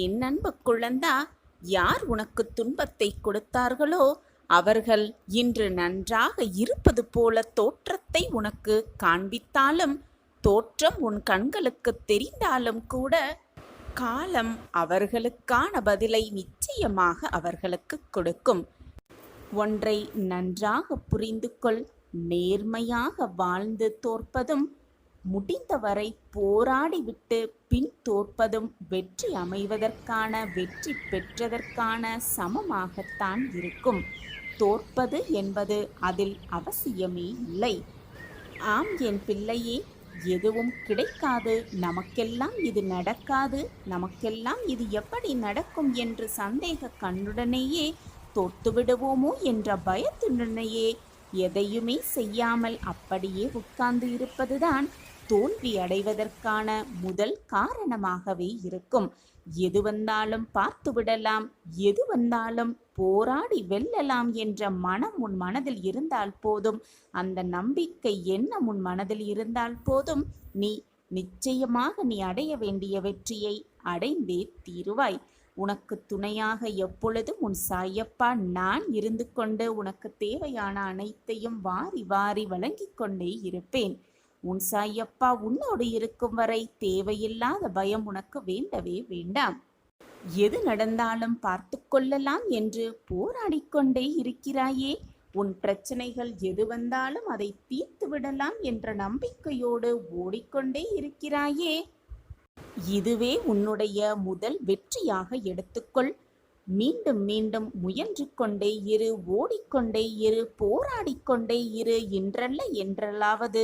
என் அன்பு குழந்தா, யார் உனக்கு துன்பத்தை கொடுத்தார்களோ அவர்கள் இன்று நன்றாக இருப்பது போல தோற்றத்தை உனக்கு காண்பித்தாலும், தோற்றம் உன் கண்களுக்கு தெரிந்தாலும் கூட காலம் அவர்களுக்கான பதிலை நிச்சயமாக அவர்களுக்கு கொடுக்கும். ஒன்றை நன்றாக புரிந்து கொள். நேர்மையாக வாழ்ந்து தோற்பதும், முடிந்தவரை போராடிவிட்டு பின் தோற்பதும் வெற்றி அமைவதற்கான, வெற்றி பெற்றதற்கான சமமாகத்தான் இருக்கும். தோற்பது என்பது அதில் அவசியமே இல்லை. ஆம் என் பிள்ளையே, எதுவும் கிடைக்காது, நமக்கெல்லாம் இது நடக்காது, நமக்கெல்லாம் இது எப்படி நடக்கும் என்று சந்தேக கண்ணுடனேயே தோற்றுவிடுவோமோ என்ற பயத்துடனேயே எதையுமே செய்யாமல் அப்படியே உட்கார்ந்து இருப்பதுதான் தோல்வி அடைவதற்கான முதல் காரணமாகவே இருக்கும். எது வந்தாலும் பார்த்து விடலாம், எது வந்தாலும் போராடி வெல்லலாம் என்ற மனம் உன் மனதில் இருந்தால் போதும், அந்த நம்பிக்கை எண்ணம் உன் மனதில் இருந்தால் போதும், நீ நிச்சயமாக நீ அடைய வேண்டிய வெற்றியை அடைந்தே தீருவாய். உனக்கு துணையாக எப்பொழுதும் உன் சாயப்பா நான் இருந்து கொண்டு உனக்கு தேவையான அனைத்தையும் வாரி வாரி வழங்கிக் கொண்டே இருப்பேன். உன் சாயப்பா உன்னோடு இருக்கும் வரை தேவையில்லாத பயம் உனக்கு வேண்டவே வேண்டாம். எது நடந்தாலும் பார்த்து கொள்ளலாம் என்று போராடிக்கொண்டே இருக்கிறாயே, உன் பிரச்சனைகள் எது வந்தாலும் அதை தீர்த்து விடலாம் என்ற நம்பிக்கையோடு ஓடிக்கொண்டே இருக்கிறாயே, இதுவே உன்னுடைய முதல் வெற்றியாக எடுத்துக்கொள். மீண்டும் மீண்டும் முயன்று கொண்டே இரு, ஓடிக்கொண்டே இரு, போராடிக்கொண்டே இரு. இன்றல்ல என்றாவது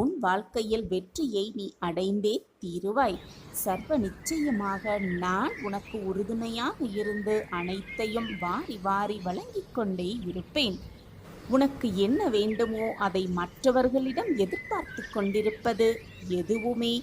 உன் வாழ்க்கையில் வெற்றியை நீ அடைந்தே தீருவாய். சர்வ நிச்சயமாக நான் உனக்கு உறுதுணையாக இருந்து அனைத்தையும் வாரி வாரி வழங்கிக் கொண்டே இருப்பேன். உனக்கு என்ன வேண்டுமோ அதை மற்றவர்களிடம் எதிர்பார்த்து கொண்டிருப்பது எதுவுமே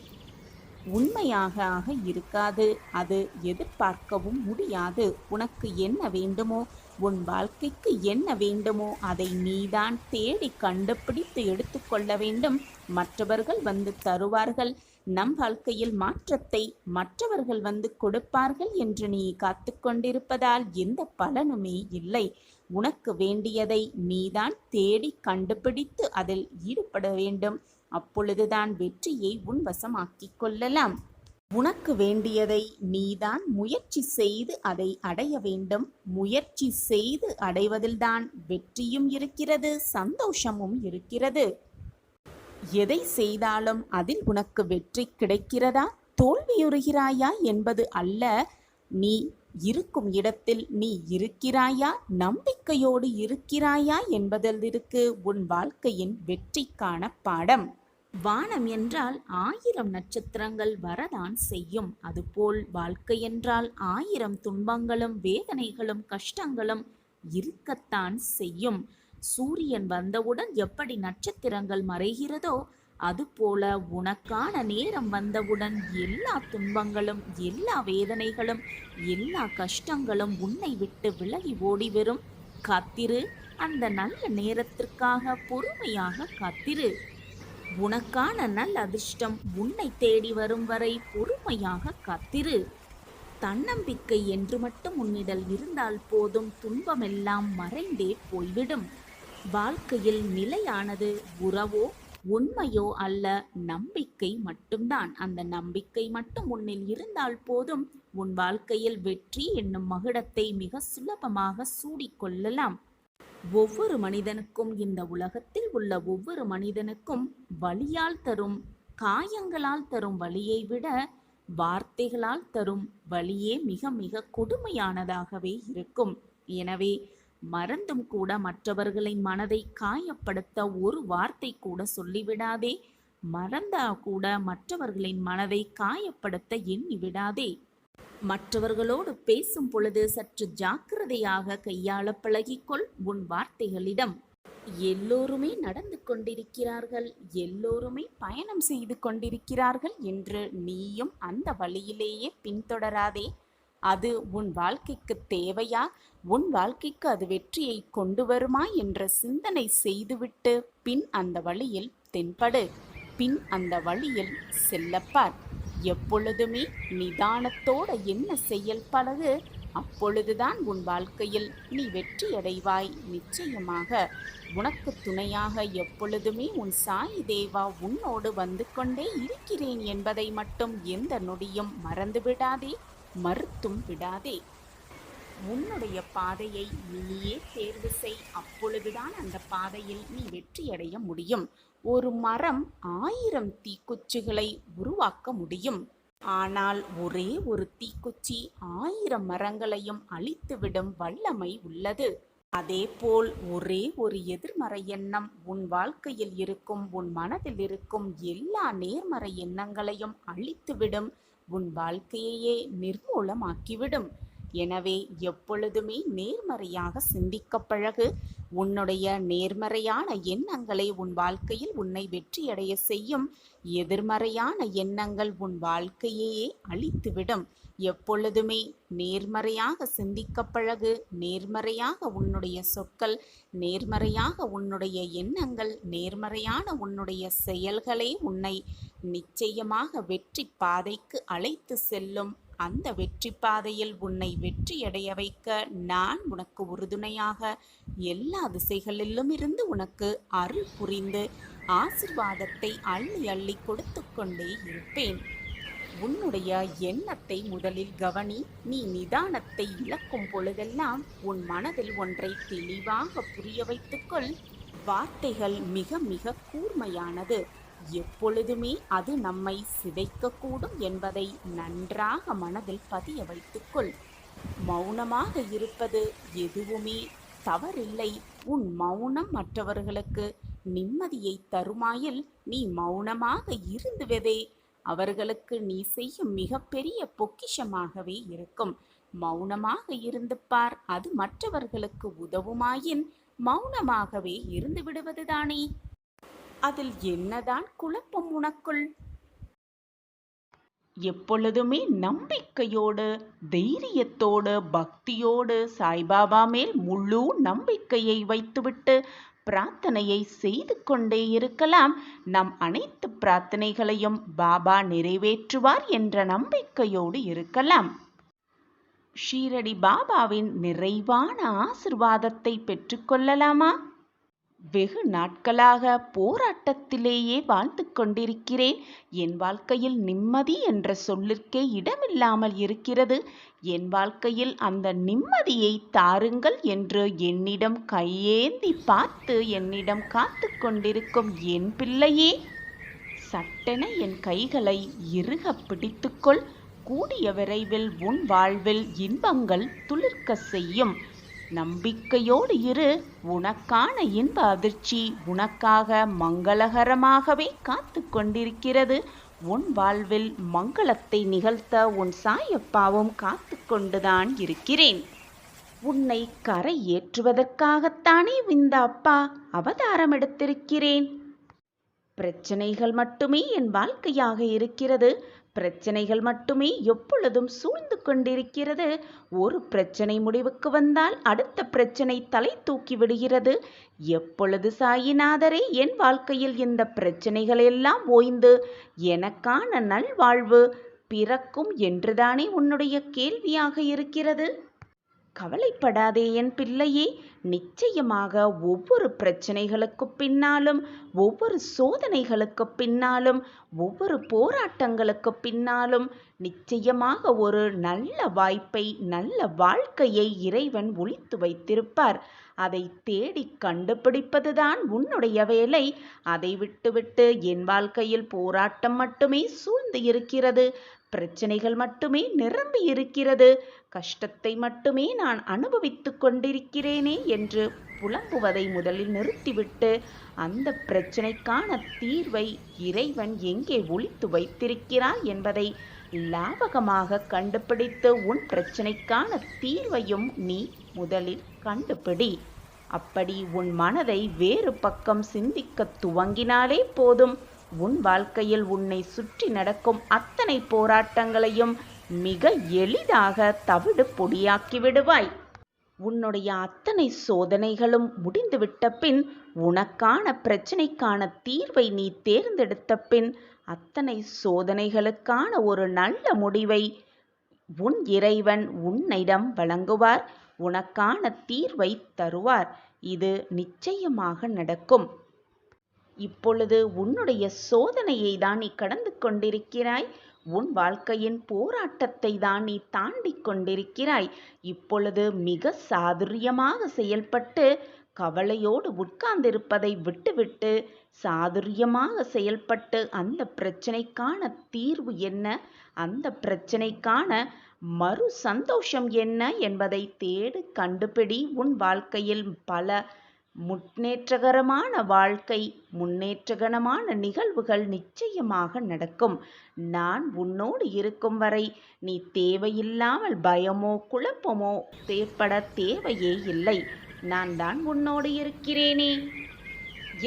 உண்மையாக இருக்காது. அது எதிர்பார்க்கவும் முடியாது. உனக்கு என்ன வேண்டுமோ, உன் வாழ்க்கைக்கு என்ன வேண்டுமோ அதை நீதான் தேடி கண்டுபிடித்து எடுத்துக்கொள்ள வேண்டும். மற்றவர்கள் வந்து தருவார்கள், நம் வாழ்க்கையில் மாற்றத்தை மற்றவர்கள் வந்து கொடுப்பார்கள் என்று நீ காத்து கொண்டிருப்பதால் எந்த பலனுமே இல்லை. உனக்கு வேண்டியதை நீதான் தேடி கண்டுபிடித்து அதில் ஈடுபட வேண்டும். அப்பொழுதுதான் வெற்றியை உன் வசமாக்கிக் கொள்ளலாம். உனக்கு வேண்டியதை நீதான் முயற்சி செய்து அதை அடைய வேண்டும். முயற்சி செய்து அடைவதில்தான் வெற்றியும் இருக்கிறது, சந்தோஷமும் இருக்கிறது. எதை செய்தாலும் அதில் உனக்கு வெற்றி கிடைக்கிறதா, தோல்வியுறுகிறாயா என்பது அல்ல. நீ இருக்கும் இடத்தில் நீ இருக்கிறாயா, நம்பிக்கையோடு இருக்கிறாயா என்பதில் இருக்கு உன் வாழ்க்கையின் வெற்றிக்கான பாடம். வானம் என்றால் 1000 நட்சத்திரங்கள் வரதான் செய்யும். அதுபோல் வாழ்க்கை என்றால் 1000 துன்பங்களும் வேதனைகளும் கஷ்டங்களும் இருக்கத்தான் செய்யும். சூரியன் வந்தவுடன் எப்படி நட்சத்திரங்கள் மறைகிறதோ அதுபோல உனக்கான நேரம் வந்தவுடன் எல்லா துன்பங்களும், எல்லா வேதனைகளும், எல்லா கஷ்டங்களும் உன்னை விட்டு விலகி ஓடி வரும். காத்திரு, அந்த நல்ல நேரத்திற்காக பொறுமையாக காத்திரு. உனக்கான நல்ல அதிர்ஷ்டம் உன்னை தேடி வரும் வரை பொறுமையாக காத்திரு. தன்னம்பிக்கை என்று மட்டும் உன்னிடல் இருந்தால் போதும், துன்பமெல்லாம் மறைந்தே போய்விடும். வாழ்க்கையில் நிலையானது உறவோ உண்மையோ அல்ல, நம்பிக்கை மட்டும்தான். அந்த நம்பிக்கை மட்டும் உன்னில் இருந்தால் போதும், உன் வாழ்க்கையில் வெற்றி என்னும் மகுடத்தை மிக சுலபமாக சூடிக்கொள்ளலாம். ஒவ்வொரு மனிதனுக்கும், இந்த உலகத்தில் உள்ள ஒவ்வொரு மனிதனுக்கும் வலியால் தரும், காயங்களால் தரும் வலியை விட வார்த்தைகளால் தரும் வலியே மிக மிக கொடுமையானதாகவே இருக்கும். எனவே மறந்தும் கூட மற்றவர்களின் மனதை காயப்படுத்த ஒரு வார்த்தை கூட சொல்லிவிடாதே. மறந்தா கூட மற்றவர்களின் மனதை காயப்படுத்த எண்ணி விடாதே. மற்றவர்களோடு பேசும் பொழுது சற்று ஜாக்கிரதையாக கையாள பழகிக்கொள் உன் வார்த்தைகளிடம். எல்லோருமே நடந்து கொண்டிருக்கிறார்கள், எல்லோருமே பயணம் செய்து கொண்டிருக்கிறார்கள் என்று நீயும் அந்த வழியிலேயே பின்தொடராதே. அது உன் வாழ்க்கைக்கு தேவையா, உன் வாழ்க்கைக்கு அது வெற்றியை கொண்டு வருமா என்ற சிந்தனை செய்துவிட்டு பின் அந்த வழியில் தென்படு, பின் அந்த வழியில் செல்லப்பார். எப்பொழுதுமே நிதானத்தோட என்ன செயல் பழகு, அப்பொழுதுதான் உன் வாழ்க்கையில் நீ வெற்றியடைவாய். நிச்சயமாக உனக்கு துணையாக எப்பொழுதுமே உன் சாய் தேவா உன்னோடு வந்து கொண்டே இருக்கிறேன் என்பதை மட்டும் எந்த நொடியும் மறந்துவிடாதே, மறுத்தும் விடாதே. உன்னுடைய பாதையை நீயே தேர்வு செய். அப்பொழுதுதான் அந்த பாதையில் நீ வெற்றியடைய முடியும். ஒரு மரம் 1000 தீக்குச்சிகளை உருவாக்க முடியும். ஆனால் ஒரே ஒரு தீக்குச்சி 1000 மரங்களையும் அழித்துவிடும் வல்லமை உள்ளது. அதேபோல் ஒரே ஒரு எதிர்மறை எண்ணம் உன் வாழ்க்கையில் இருக்கும், உன் மனதில் இருக்கும் எல்லா நேர்மறை எண்ணங்களையும் அழித்துவிடும், உன் வாழ்க்கையையே நிர்மூலமாக்கிவிடும். எனவே எப்பொழுதுமே நேர்மறையாக சிந்திக்க பழகு. உன்னுடைய நேர்மறையான எண்ணங்களை உன் வாழ்க்கையில் உன்னை வெற்றியடைய செய்யும். எதிர்மறையான எண்ணங்கள் உன் வாழ்க்கையையே அழித்துவிடும். எப்பொழுதுமே நேர்மறையாக சிந்திக்க பழகு. நேர்மறையாக உன்னுடைய சொற்கள், நேர்மறையாக உன்னுடைய எண்ணங்கள், நேர்மறையான உன்னுடைய செயல்களே உன்னை நிச்சயமாக வெற்றி பாதைக்கு அழைத்து செல்லும். அந்த வெற்றி பாதையில் உன்னை வெற்றியடைய வைக்க நான் உனக்கு உறுதுணையாக எல்லா திசைகளிலும் இருந்து உனக்கு அருள் புரிந்து ஆசிர்வாதத்தை அள்ளி அள்ளி கொடுத்து கொண்டே இருப்பேன். உன்னுடைய எண்ணத்தை முதலில் கவனி. நீ நிதானத்தை இழக்கும் பொழுதெல்லாம் உன் மனதில் ஒன்றை தெளிவாக புரிய வைத்துக்கொள். வார்த்தைகள் மிக மிக கூர்மையானது. எப்பொழுதுமே அது நம்மை சிதைக்கக்கூடும் என்பதை நன்றாக மனதில் பதிய வைத்துக்கொள். மௌனமாக இருப்பது எதுவுமே தவறில்லை. உன் மௌனம் மற்றவர்களுக்கு நிம்மதியை தருமாயில் நீ மௌனமாக இருந்துவதே அவர்களுக்கு நீ செய்யும் மிகப்பெரிய பொக்கிஷமாகவே இருக்கும். மௌனமாக இருந்து பார். அது மற்றவர்களுக்கு உதவுமாயின் மௌனமாகவே இருந்து விடுவதுதானே. அதில் என்னதான் குழப்பம் உனக்குள்? எப்பொழுதுமே நம்பிக்கையோடு, தைரியத்தோடு, பக்தியோடு சாய்பாபா மேல் முழு நம்பிக்கையை வைத்துவிட்டு பிரார்த்தனையை செய்து கொண்டே இருக்கலாம். நம் அனைத்து பிரார்த்தனைகளையும் பாபா நிறைவேற்றுவார் என்ற நம்பிக்கையோடு இருக்கலாம். ஷீரடி பாபாவின் நிறைவான ஆசிர்வாதத்தை பெற்றுக்கொள்ளலாமா? வெகு நாட்களாக போராட்டத்திலேயே வாழ்ந்து கொண்டிருக்கிறேன். என் வாழ்க்கையில் நிம்மதி என்ற சொல்லிற்கே இடமில்லாமல் இருக்கிறது. என் வாழ்க்கையில் அந்த நிம்மதியை தாருங்கள் என்று என்னிடம் கையேந்தி பார்த்து என்னிடம் காத்து கொண்டிருக்கும் என் பிள்ளையே, சட்டென என் கைகளை இறுக பிடித்துக்கொள். கூடிய விரைவில் உன் வாழ்வில் இன்பங்கள் துளிர்க்க செய்யும். நம்பிக்கையோடு இரு. உனக்கான இன்ப அதிர்ச்சி உனக்காக மங்களகரமாகவே காத்து கொண்டிருக்கிறது. உன் வாழ்வில் மங்களத்தை நிகழ்த்த உன் சாயப்பாவும் காத்து கொண்டுதான் இருக்கிறேன். உன்னை கரை ஏற்றுவதற்காகத்தானே இந்த அப்பா அவதாரம் எடுத்திருக்கிறேன். பிரச்சனைகள் மட்டுமே என் வாழ்க்கையாக இருக்கிறது. பிரச்சனைகள் மட்டுமே எப்பொழுதும் சூழ்ந்து கொண்டிருக்கிறது. ஒரு பிரச்சனை முடிவுக்கு வந்தால் அடுத்த பிரச்சனை தலை தூக்கி விடுகிறது. எப்பொழுது சாயிநாதரே என் வாழ்க்கையில் இந்த பிரச்சனைகள் எல்லாம் ஓய்ந்து எனக்கான நல்வாழ்வு பிறக்கும் என்றுதானே உன்னுடைய கேள்வியாக இருக்கிறது. கவலைப்படாதே என் பிள்ளையே. நிச்சயமாக ஒவ்வொரு பிரச்சனைகளுக்கு பின்னாலும், ஒவ்வொரு சோதனைகளுக்கு பின்னாலும், ஒவ்வொரு போராட்டங்களுக்கு பின்னாலும் நிச்சயமாக ஒரு நல்ல வாய்ப்பை, நல்ல வாழ்க்கையை இறைவன் ஒளித்து வைத்திருப்பார். அதை தேடி கண்டுபிடிப்பதுதான் உன்னுடைய வேலை. அதை விட்டுவிட்டு என் வாழ்க்கையில் போராட்டம் மட்டுமே சூழ்ந்து இருக்கிறது, பிரச்சனைகள் மட்டுமே நிரம்பி இருக்கிறது, கஷ்டத்தை மட்டுமே நான் அனுபவித்து கொண்டிருக்கிறேனே என்று புலம்புவதை முதலில் நிறுத்திவிட்டு அந்த பிரச்சனைக்கான தீர்வை இறைவன் எங்கே ஒளித்து வைத்திருக்கிறார் என்பதை லாபகமாக கண்டுபிடித்து உன் பிரச்சனைக்கான தீர்வையும் நீ முதலில் கண்டுபிடி. அப்படி உன் மனதை வேறு பக்கம் சிந்திக்க துவங்கினாலே போதும், உன் வாழ்க்கையில் உன்னை சுற்றி நடக்கும் அத்தனை போராட்டங்களையும் மிக எளிதாக தவிடு பொடியாக்கி விடுவாய். உன்னுடைய அத்தனை சோதனைகளும் முடிந்துவிட்ட பின், உனக்கான பிரச்சனைக்கான தீர்வை நீ தேர்ந்தெடுத்த பின், அத்தனை சோதனைகளுக்கான ஒரு நல்ல முடிவை உன் இறைவன் உன்னிடம் வழங்குவார். உனக்கான தீர்வை தருவார். இது நிச்சயமாக நடக்கும். இப்பொழுது உன்னுடைய சோதனையை தான் நீ கடந்து கொண்டிருக்கிறாய். உன் வாழ்க்கையின் போராட்டத்தை தான் நீ தாண்டி கொண்டிருக்கிறாய். இப்பொழுது மிக சாதுரியமாக செயல்பட்டு கவலையோடு உட்கார்ந்திருப்பதை விட்டுவிட்டு சாதுரியமாக செயல்பட்டு அந்த பிரச்சனைக்கான தீர்வு என்ன, அந்த பிரச்சனைக்கான மறு சந்தோஷம் என்ன என்பதை தேடு, கண்டுபிடி. உன் வாழ்க்கையில் பல முன்னேற்றகரமான வாழ்க்கை, முன்னேற்றகரமான நிகழ்வுகள் நிச்சயமாக நடக்கும். நான் உன்னோடு இருக்கும் வரை நீ தேவையில்லாமல் பயமோ குழப்பமோ ஏற்பட தேவையே இல்லை. நான் தான் உன்னோடு இருக்கிறேனே.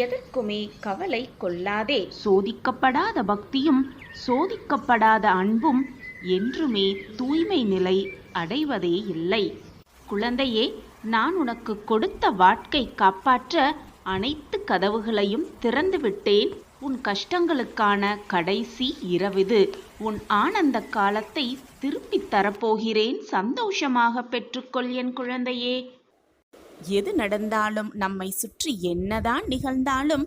எதற்குமே கவலை கொள்ளாதே. சோதிக்கப்படாத பக்தியும் சோதிக்கப்படாத அன்பும் என்றுமே தூய்மை நிலை அடைவதே இல்லை. குழந்தையே, நான் உனக்கு கொடுத்த வாக்கை காப்பாற்ற அனைத்து கதவுகளையும் திறந்து விட்டேன். உன் கஷ்டங்களுக்கான கடைசி இரவிது. உன் ஆனந்த காலத்தை திருப்பித் தரப்போகிறேன். சந்தோஷமாக பெற்றுக்கொள் என் குழந்தையே. எது நடந்தாலும், நம்மை சுற்றி என்னதான் நிகழ்ந்தாலும்,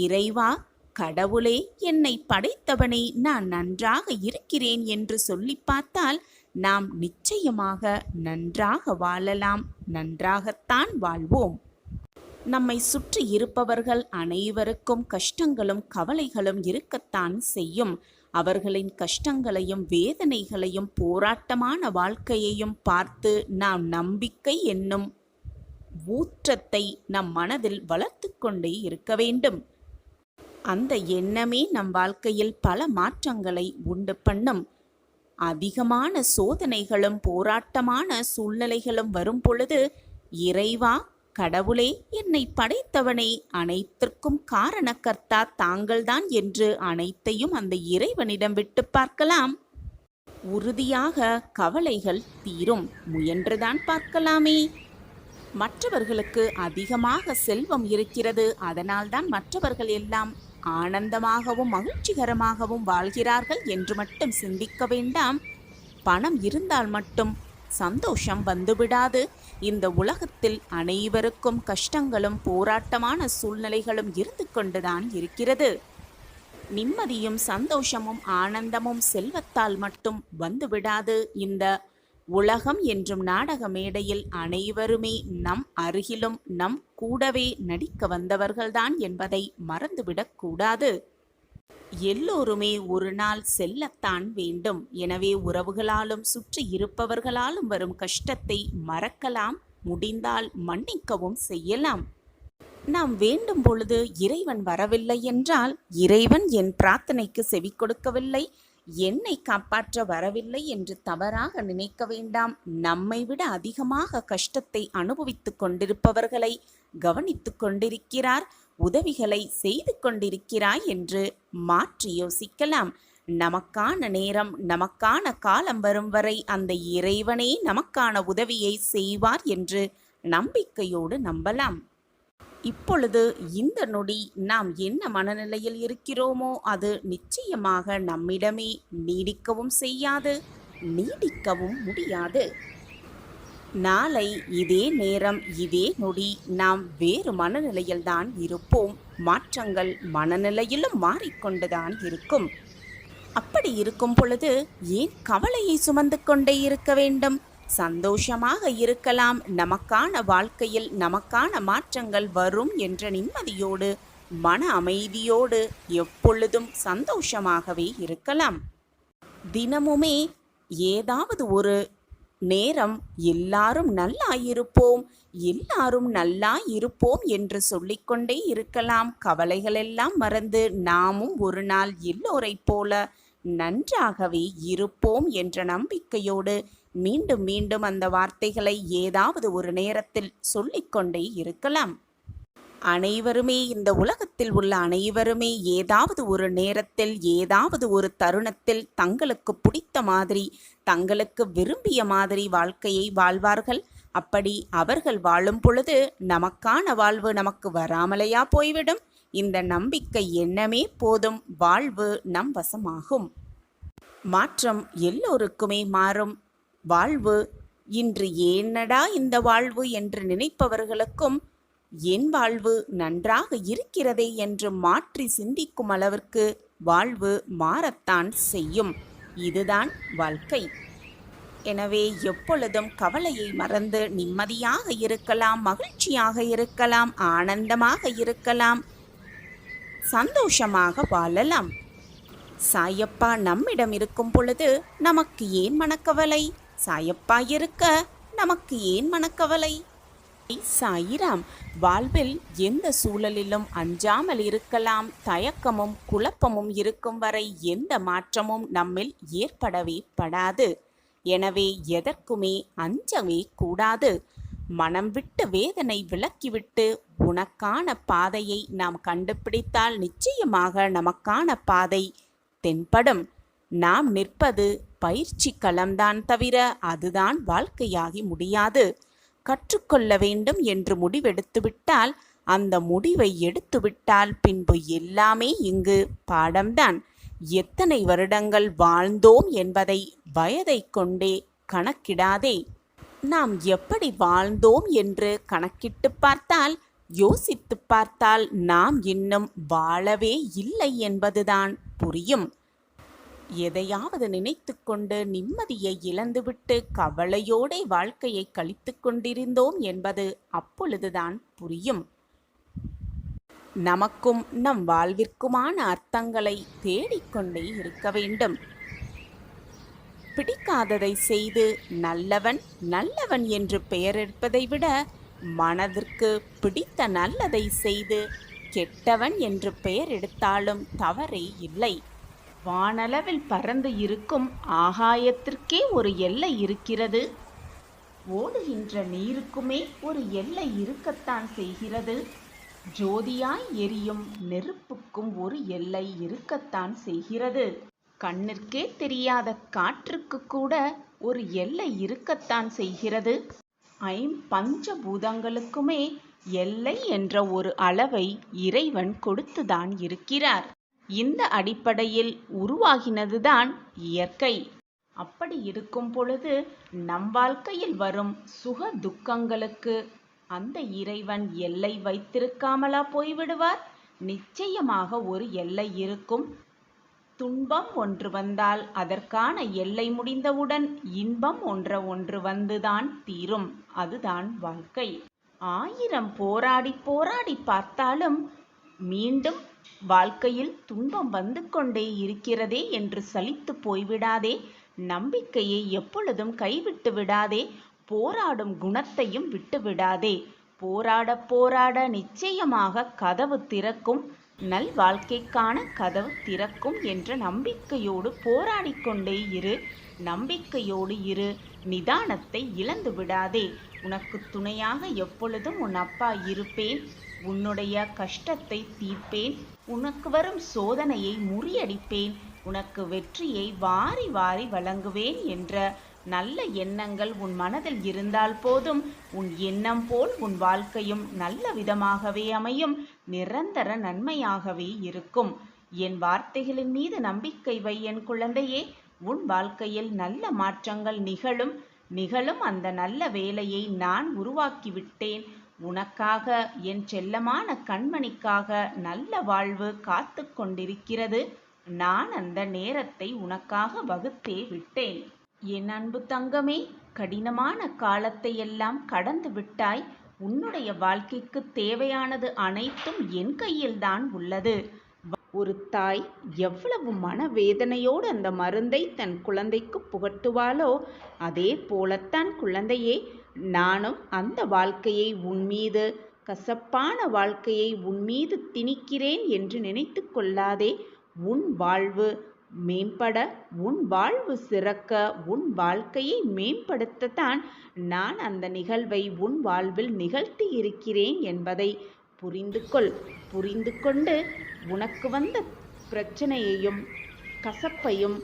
இறைவா, கடவுளே, என்னை படைத்தவனே, நான் நன்றாக இருக்கிறேன் என்று சொல்லி பார்த்தால் நாம் நிச்சயமாக நன்றாக வாழலாம். நன்றாகத்தான் வாழ்வோம். நம்மை சுற்றி இருப்பவர்கள் அனைவருக்கும் கஷ்டங்களும் கவலைகளும் இருக்கத்தான் செய்யும். அவர்களின் கஷ்டங்களையும் வேதனைகளையும் போராட்டமான வாழ்க்கையையும் பார்த்து நாம் நம்பிக்கை என்னும் ஊற்றத்தை நம் மனதில் வளர்த்து கொண்டே இருக்க வேண்டும். அந்த எண்ணமே நம் வாழ்க்கையில் பல மாற்றங்களை உண்டு பண்ணும். அதிகமான சோதனைகளும் போராட்டமான சூழ்நிலைகளும் வரும் பொழுது, இறைவா, கடவுளே, என்னை படைத்தவனே, அனைத்திற்கும் காரணக்கர்த்தா தாங்கள்தான் என்று அனைத்தையும் அந்த இறைவனிடம் விட்டு பார்க்கலாம். உறுதியாக கவலைகள் தீரும். முயன்றுதான் பார்க்கலாமே. மற்றவர்களுக்கு அதிகமாக செல்வம் இருக்கிறது, அதனால்தான் மற்றவர்கள் எல்லாம் ஆனந்தமாகவும் மகிழ்ச்சிகரமாகவும் வாழ்கிறார்கள் என்று மட்டும் சிந்திக்க வேண்டாம். பணம் இருந்தால் மட்டும் சந்தோஷம் வந்துவிடாது. இந்த உலகத்தில் அனைவருக்கும் கஷ்டங்களும் போராட்டமான சூழ்நிலைகளும் இருந்து கொண்டுதான் இருக்கிறது. நிம்மதியும் சந்தோஷமும் ஆனந்தமும் செல்வத்தால் மட்டும் வந்துவிடாது. இந்த உலகம் என்றும் நாடக மேடையில் அனைவருமே நம் அருகிலும் நம் கூடவே நடிக்க வந்தவர்கள்தான் என்பதை மறந்துவிடக்கூடாது. எல்லோருமே ஒரு நாள் செல்லத்தான் வேண்டும். எனவே உறவுகளாலும் சுற்றி இருப்பவர்களாலும் வரும் கஷ்டத்தை மறக்கலாம், முடிந்தால் மன்னிக்கவும் செய்யலாம். நாம் வேண்டும் பொழுது இறைவன் வரவில்லை என்றால், இறைவன் என் பிரார்த்தனைக்கு செவி கொடுக்கவில்லை, என்னை காப்பாற்ற வரவில்லை என்று தவறாக நினைக்க வேண்டாம். நம்மை விட அதிகமாக கஷ்டத்தை அனுபவித்துக் கொண்டிருப்பவர்களை கவனித்து கொண்டிருக்கிறார், உதவிகளை செய்து கொண்டிருக்கிறாய் என்று மாற்றி யோசிக்கலாம். நமக்கான நேரம், நமக்கான காலம் வரும் வரை அந்த இறைவனே நமக்கான உதவியை செய்வார் என்று நம்பிக்கையோடு நம்பலாம். இப்பொழுது இந்த நொடி நாம் என்ன மனநிலையில் இருக்கிறோமோ அது நிச்சயமாக நம்மிடமே நீடிக்கவும் செய்யாது, நீடிக்கவும் முடியாது. நாளை இதே நேரம் இதே நொடி நாம் வேறு மனநிலையில்தான் இருப்போம். மாற்றங்கள் மனநிலையிலும் மாறிக்கொண்டுதான் இருக்கும். அப்படி இருக்கும் பொழுது ஏன் கவலையை சுமந்து கொண்டே இருக்க வேண்டும்? சந்தோஷமாக இருக்கலாம். நமக்கான வாழ்க்கையில் நமக்கான மாற்றங்கள் வரும் என்ற நிம்மதியோடு, மன அமைதியோடு எப்பொழுதும் சந்தோஷமாகவே இருக்கலாம். தினமுமே ஏதாவது ஒரு நேரம் எல்லாரும் நல்லா இருப்போம், எல்லாரும் நல்லா இருப்போம் என்று சொல்லிக்கொண்டே இருக்கலாம். கவலைகளெல்லாம் மறந்து நாமும் ஒரு நாள் எல்லோரைப் போல நன்றாகவே இருப்போம் என்ற நம்பிக்கையோடு மீண்டும் மீண்டும் அந்த வார்த்தைகளை ஏதாவது ஒரு நேரத்தில் சொல்லிக்கொண்டே இருக்கலாம். அனைவருமே, இந்த உலகத்தில் உள்ள அனைவருமே ஏதாவது ஒரு நேரத்தில் ஏதாவது ஒரு தருணத்தில் தங்களுக்கு பிடித்த மாதிரி, தங்களுக்கு விரும்பிய மாதிரி வாழ்க்கையை வாழ்வார்கள். அப்படி அவர்கள் வாழும் பொழுது நமக்கான வாழ்வு நமக்கு வராமலையா போய்விடும்? இந்த நம்பிக்கை எண்ணமே போதும், வாழ்வு நம் வசமாகும். மாற்றம் எல்லோருக்குமே மாறும். வாழ்வு இன்று ஏனடா இந்த வாழ்வு என்று நினைப்பவர்களுக்கும் என் வாழ்வு நன்றாக இருக்கிறதே என்று மாற்றி சிந்திக்கும் அளவிற்கு வாழ்வு மாறத்தான் செய்யும். இதுதான் வாழ்க்கை. எனவே எப்பொழுதும் கவலையை மறந்து நிம்மதியாக இருக்கலாம், மகிழ்ச்சியாக இருக்கலாம், ஆனந்தமாக இருக்கலாம், சந்தோஷமாக வாழலாம். சாயப்பா நம்மிடம் இருக்கும் பொழுது நமக்கு ஏன் மனக்கவலை? சாயப்பா இருக்க நமக்கு ஏன் மனக்கவலை? சாயிராம். வாழ்வில் எந்த சூழலிலும் அஞ்சாமல் இருக்கலாம். தயக்கமும் குழப்பமும் இருக்கும் வரை எந்த மாற்றமும் நம்மில் ஏற்படவே படாது. எனவே எதற்குமே அஞ்சவே கூடாது. மனம் விட்டு வேதனை விலக்கிவிட்டு உனக்கான பாதையை நாம் கண்டுபிடித்தால் நிச்சயமாக நமக்கான பாதை தென்படும். நாம் நிற்பது பயிற்சி களம்தான் தவிர அதுதான் வாழ்க்கையாகி முடியாது. கற்றுக்கொள்ள வேண்டும் என்று முடிவெடுத்துவிட்டால், அந்த முடிவை எடுத்துவிட்டால் பின்பு எல்லாமே இங்கு பாடம்தான். எத்தனை வருடங்கள் வாழ்ந்தோம் என்பதை வயதை கொண்டே கணக்கிடாதே. நாம் எப்படி வாழ்ந்தோம் என்று கணக்கிட்டு பார்த்தால், யோசித்து பார்த்தால் நாம் இன்னும் வாழவே இல்லை என்பதுதான் புரியும். எதையாவது நினைத்து கொண்டு நிம்மதியை இழந்துவிட்டு கவலையோടെ வாழ்க்கையை கழித்து கொண்டிருந்தோம் என்பது அப்பொழுதுதான் புரியும். நமக்கும் நம் வாழ்விற்குமான அர்த்தங்களை தேடிக்கொண்டே இருக்க வேண்டும். பிடிக்காததை செய்து நல்லவன் நல்லவன் என்று பெயர் எடுப்பதை விட, மனதிற்கு பிடித்த நல்லதை செய்து கெட்டவன் என்று பெயர் எடுத்தாலும் தவறே இல்லை. வானளவில் பறந்து இருக்கும் ஆகாயத்திற்கே ஒரு எல்லை இருக்கிறது. ஓடுகின்ற நீருக்குமே ஒரு எல்லை இருக்கத்தான் செய்கிறது. ஜோதியாய் எரியும் நெருப்புக்கும் ஒரு எல்லை இருக்கத்தான் செய்கிறது. கண்ணிற்கே தெரியாத காற்றுக்கு கூட ஒரு எல்லை இருக்கத்தான் செய்கிறது. ஐம்பஞ்சபூதங்களுக்குமே எல்லை என்ற ஒரு அளவை இறைவன் கொடுத்துதான் இருக்கிறார். இந்த அடிப்படையில் உருவாகினதுதான் இயற்கை. அப்படி இருக்கும் பொழுது நம் வாழ்க்கையில் வரும் சுக துக்கங்களுக்கு அந்த இறைவன் எல்லை வைத்திருக்காமலா போய்விடுவார்? நிச்சயமாக ஒரு எல்லை இருக்கும். துன்பம் ஒன்று வந்தால் அதற்கான எல்லை முடிந்தவுடன் இன்பம் ஒன்று வந்துதான் தீரும். அதுதான் வாழ்க்கை. 1000 போராடி போராடி பார்த்தாலும் மீண்டும் வாழ்க்கையில் துன்பம் வந்து கொண்டே இருக்கிறதே என்று சலித்து போய்விடாதே. நம்பிக்கையை எப்பொழுதும் கைவிட்டு விடாதே. போராடும் குணத்தையும் விட்டு விடாதே. போராட போராட நிச்சயமாக கதவு திறக்கும். நல் வாழ்க்கைக்கான கதவு திறக்கும் என்ற நம்பிக்கையோடு போராடிக்கொண்டே இரு. நம்பிக்கையோடு இரு. நிதானத்தை இழந்து விடாதே. உனக்கு துணையாக எப்பொழுதும் உன் அப்பா இருப்பேன். உன்னுடைய கஷ்டத்தை தீர்ப்பேன். உனக்கு வரும் சோதனையை முறியடிப்பேன். உனக்கு வெற்றியை வாரி வாரி வழங்குவேன் என்ற நல்ல எண்ணங்கள் உன் மனதில் இருந்தால் போதும். உன் எண்ணம் போல் உன் வாழ்க்கையும் நல்ல விதமாகவே அமையும். நிரந்தர நன்மையாகவே இருக்கும். என் வார்த்தைகளின் மீது நம்பிக்கை வை என் குழந்தையே. உன் வாழ்க்கையில் நல்ல மாற்றங்கள் நிகழும். அந்த நல்ல வேலையை நான் உருவாக்கிவிட்டேன். உனக்காக, என் செல்லமான கண்மணிக்காக நல்ல வாழ்வு காத்து கொண்டிருக்கிறது. நான் அந்த நேரத்தை உனக்காக வகுத்தே விட்டேன். என் அன்பு தங்கமே, கடினமான காலத்தை எல்லாம் கடந்து விட்டாய். உன்னுடைய வாழ்க்கைக்கு தேவையானது அனைத்தும் என் கையில்தான் உள்ளது. ஒரு தாய் எவ்வளவு மனவேதனையோடு அந்த மருந்தை தன் குழந்தைக்கு புகட்டுவாளோ, அதே போலத்தான் குழந்தையே, நானும் அந்த வாழ்க்கையை உன்மீது, கசப்பான வாழ்க்கையை உன்மீது திணிக்கிறேன் என்று நினைத்து கொள்ளாதே. உன் வாழ்வு மேம்பட, உன் வாழ்வு சிறக்க, உன் வாழ்க்கையை மேம்படுத்தத்தான் நான் அந்த நிகழ்வை உன் வாழ்வில் நிகழ்த்தி இருக்கிறேன் என்பதை புரிந்து கொள். புரிந்து கொண்டு உனக்கு வந்த பிரச்சனையையும் கசப்பையும்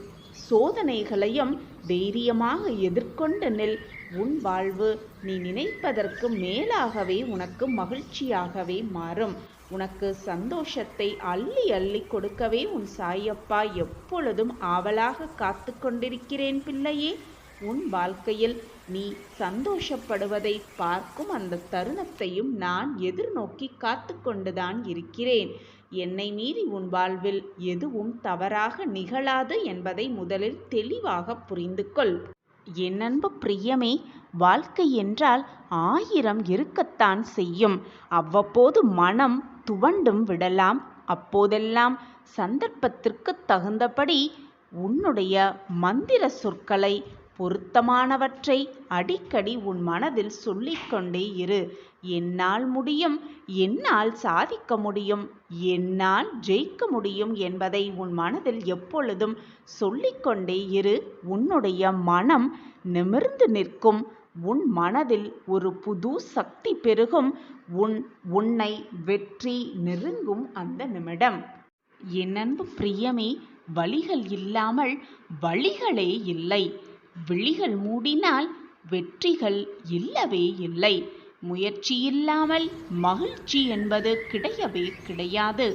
சோதனைகளையும் தைரியமாக எதிர்கொண்டு நில். உன் வாழ்வு நீ நினைப்பதற்கு மேலாகவே உனக்கு மகிழ்ச்சியாகவே மாறும். உனக்கு சந்தோஷத்தை அள்ளி அள்ளி கொடுக்கவே உன் சாயப்பா எப்பொழுதும் ஆவலாக காத்து கொண்டிருக்கிறேன் பிள்ளையே. உன் வாழ்க்கையில் நீ சந்தோஷப்படுவதை பார்க்கும் அந்த தருணத்தையும் நான் எதிர்நோக்கி காத்து கொண்டுதான் இருக்கிறேன். என்னை மீறி உன் வாழ்வில் எதுவும் தவறாக நிகழாது என்பதை முதலில் தெளிவாக புரிந்து கொள். என் அன்பு பிரியமே, வாழ்க்கை என்றால் 1000 இருக்கத்தான் செய்யும். அவ்வப்போது மனம் துவண்டும் விடலாம். அப்போதெல்லாம் சந்தர்ப்பத்திற்கு தகுந்தபடி உன்னுடைய மந்திர சொற்களை, பொருத்தமானவற்றை அடிக்கடி உன் மனதில் சொல்லிக்கொண்டே இரு. என்னால் முடியும், என்னால் சாதிக்க முடியும், என்னால் ஜெயிக்க முடியும் என்பதை உன் மனதில் எப்பொழுதும் சொல்லிக்கொண்டே இரு. உன்னுடைய மனம் நிமிர்ந்து நிற்கும். உன் மனதில் ஒரு புது சக்தி பெருகும். உன்னை வெற்றி நெருங்கும் அந்த நிமிடம். என் அன்பு பிரியமே, வழிகள் இல்லாமல் வழிகளே இல்லை. விழிகள் மூடினால் வெற்றிகள் இல்லவே இல்லை. முயற்சி இல்லாமல் மகிழ்ச்சி என்பது கிடையவே கிடையாது.